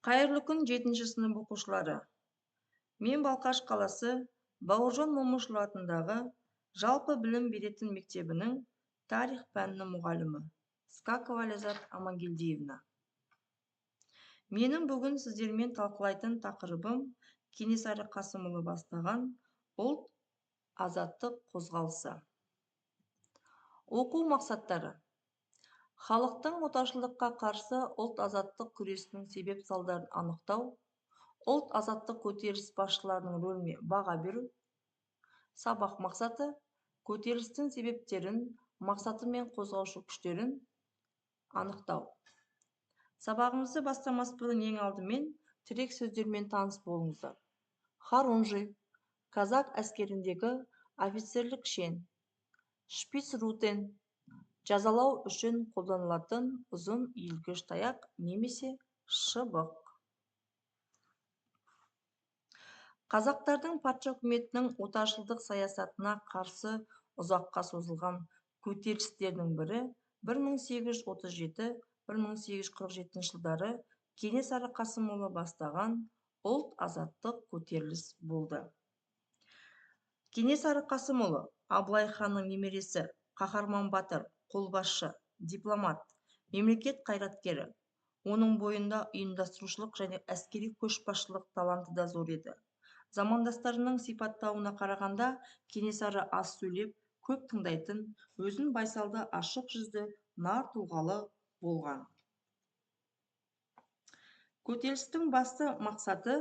Қайырлы күн 7-ші сынып оқушылары. Мен Балқаш қаласы Бауыржан Момышұлы атындағы жалпы білім беретін мектебінің тарих пәнінің мұғалімі Скакова Ләззат Амангелдиевна. Менің бүгін сіздермен талқылайтын тақырыбым Кенесары Қасымұлы бастаған ұлт азаттық қозғалысы. Оқу мақсаттары: халықтың отаршылдыққа қарсы ұлт азаттық күресінің себеп салдарын анықтау, ұлт азаттық көтеріліс басшыларының рөліне баға беру. Сабақ мақсаты: көтерілістің себептерін, мақсаты мен қозғаушы күштерін анықтау. Сабағымызды бастамас бұрын ең алдымен тірек сөздермен таныс болыңыздар. Хорунжий, казак әскеріндегі офицерлік шен. Шпицрутен, жазалау үшін қолданылатын ұзын иілгіш таяқ немесе шыбық. Қазақтардың патша үкіметінің отаршылдық саясатына қарсы ұзаққа созылған көтерілістердің бірі 1837-1847 жылдары Кенесары Қасымұлы бастаған ұлт азаттық көтеріліс болды. Кенесары Қасымұлы Абылай ханның немересі, қаһарман батыр, қолбасшы, дипломат, мемлекет қайраткері. Оның бойында ұйымдастырушылық және әскери көшбасшылық таланты да зор еді. Замандастарының сипаттауына қарағанда, Кенесары аз сөйлеп, көп тыңдайтын, өзін байсалды, ашық жүзді, нар тұлғалы болған. Көтерілістің басты мақсаты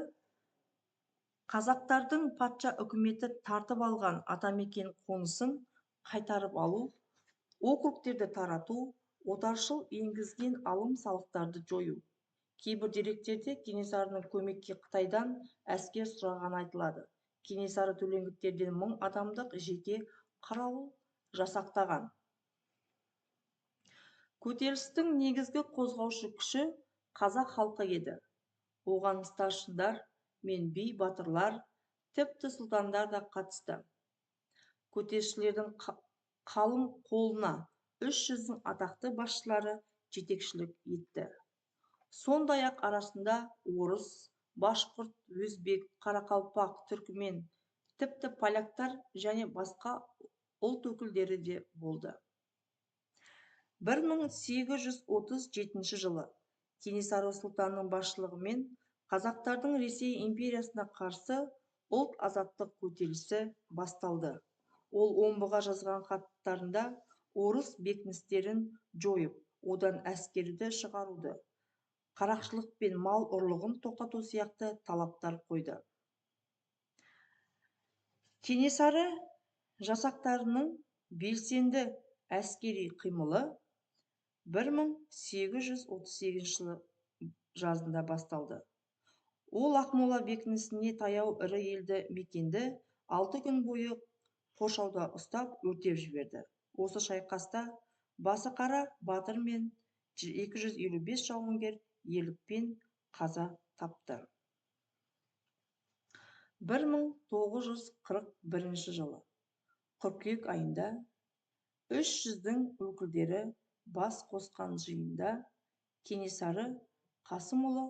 қазақтардың патша үкіметі тартып алған атамекен қонысын қайтарып алу, округтерді тарату, отаршыл енгізген алым салықтарды жою. Кейбір деректерде Кенесарының көмекке Қытайдан әскер сұрағаны айтылады. Кенесары төлеңгіттерден 1000 адамдық жеке қарауыл жасақтаған. Көтерілістің негізгі қозғаушы күші қазақ халқы еді. Оған старшындар мен би батырлар, тіпті сұлтандар да қатысты. Көтерілісшілердің қалың қолына 300-дің атақты басшылары жетекшілік етті. Сондай-ақ арасында орыс, башқұрт, өзбек, қарақалпақ, түркімен, тіпті поляктар және басқа ұлт өкілдері де болды. 1837 жылы Кенесары сұлтанның басшылығымен қазақтардың Ресей империясына қарсы ұлт азаттық көтерілісі басталды. Ол омбыға жазған хаттарында орыс бекіністерін жойып, одан әскерді шығаруды, қарақшылық пен мал ұрлығын тоқтату сияқты талаптар қойды. Кенесары жасақтарының белсенді әскери қимылы 1838 жылы жазында басталды. Ол Ақмола бекінісіне таяу ірі елді мекенді 6 күн бойы қоршауда ұстап өртеп жіберді. Осы шайқаста Басықара батыр мен 255 жауынгер ерлікпен қаза тапты. 1941 жылы қыркүйек айында 300-дің өкілдері бас қосқан жиында Кенесары Қасымұлы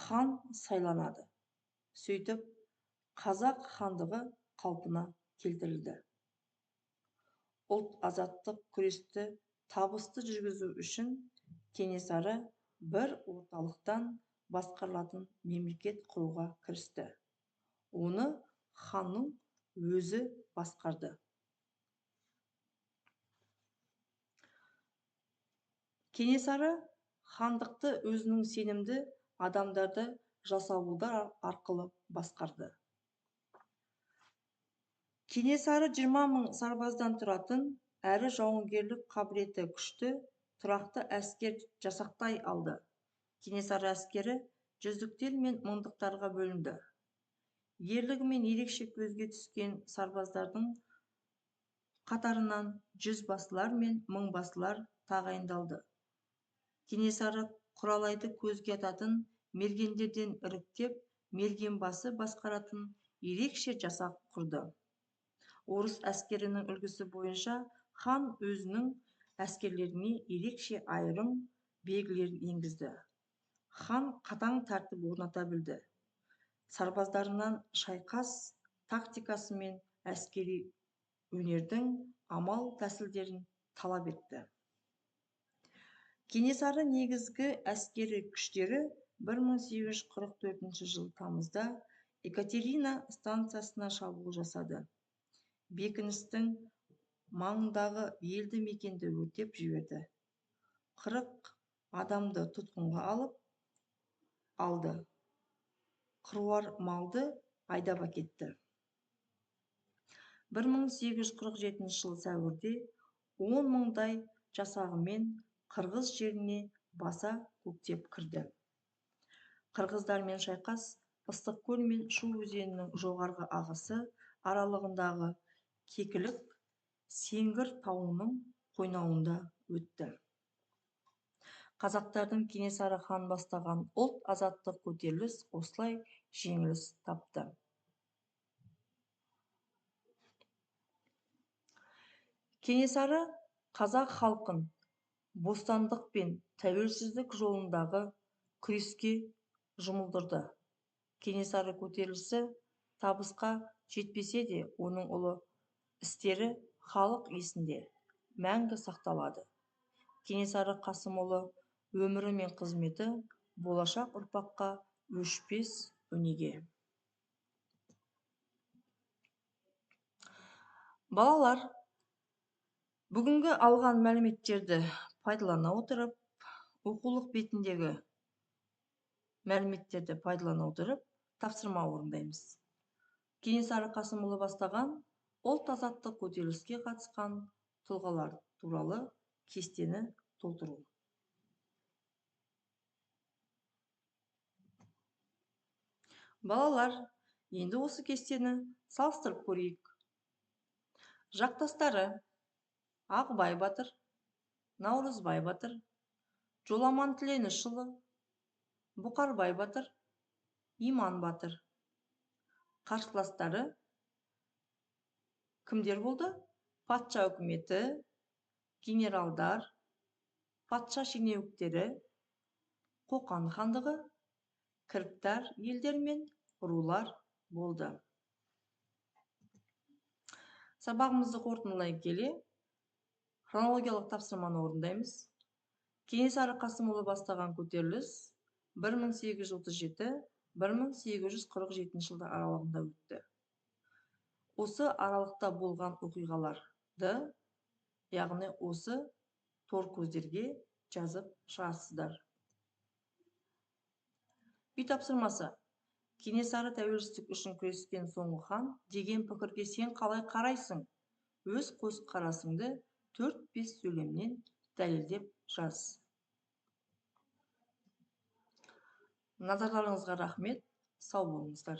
хан сайланады. Сөйтіп, қазақ хандығы қалпына келтірілді. Ұлт азаттық күресті табысты жүргізу үшін Кенесары бір орталықтан басқарылатын мемлекет құруға кірісті. Оны ханның өзі басқарды. Кенесары хандықты өзінің сенімді адамдарды жасауылдар арқылы басқарды. Кенесары 20 000 сарбаздан тұратын, әрі жауынгерлік қабілеті күшті, тұрақты әскер жасақтай алды. Кенесары әскері жүздіктер мен мыңдықтарға бөлінді. Ерлігімен ерекше көзге түскен сарбаздардың қатарынан жүзбасылар мен мыңбасылар тағайындалды. Кенесары Құралайды көзге ататын мергендерден іріктеп, мергенбасы басқаратын ерекше жасақ құрды. Орыс әскерінің үлгісі бойынша хан өзінің әскерлеріне ерекше айырым белгілерін енгізді. Хан қатаң тәртіп орната білді. Сарбаздарынан шайқас тактикасы мен әскери өнердің амал тәсілдерін талап етті. Кенесары негізгі әскери күштері 1844 жыл тамызда Екатерина станциясына шабуыл жасады. Бекіністің маңындағы елді мекенді өртеп жіберді. 40 адамды тұтқынға алды. Қыруар малды айдап әкетті. 1847 жыл сәуірде 10 мыңдай жасағымен қырғыз жеріне баса көктеп кірді. Қырғыздармен шайқас Ыстықкөл мен Шу өзенінің жоғарғы ағысы аралығындағы Кекілік Сеңгір тауының қойнауында өтті. Қазақтардың Кенесары хан бастаған ұлт азаттық көтеріліс осылай жеңіліс тапты. Кенесары қазақ халқын бостандық пен тәуелсіздік жолындағы күреске жұмылдырды. Кенесары көтерілісі табысқа жетпесе де, оның ұлы істері халық есінде мәңгі сақталады. Кенесары Қасымұлы өмірі мен қызметі болашақ ұрпаққа өшпес өнеге. Балалар, бүгінгі алған мәліметтерді пайдалана отырып, оқулық бетіндегі мәліметтерді пайдалана отырып, тапсырма орындаймыз. Кенесары Қасымұлы бастаған ұлт азаттық көтеріліске қатысқан тұлғалар туралы кестені толтыру. Балалар, енді осы кестені салыстырып көрейік. Жақтастары: Ағыбай батыр, Наурызбай батыр, Жоламан Тіленішұлы, Бұқарбай батыр, Иман батыр. Қарсыластары кімдер болды? Патша үкіметі, генералдар, патша шенеуніктері, Қоқан хандығы, кіріптар елдер мен рулар болды. Сабағымызды қорытындылай келе, хронологиялық тапсырманы орындаймыз. Кенесары Қасымұлы бастаған көтеріліс 1837-1847 жылдар аралығында өтті. Осы аралықта болған оқиғаларды, яғни осы тор көздерге жазып шығасыздар. Үй тапсырмасы: Кенесары тәуелсіздік үшін күрескен соңғы хан деген пікірге сен қалай қарайсың? Өз көзқарасыңды 4-5 сөйлемнен дәлелдеп жаз. Назарларыңызға рахмет, сау болыңыздар.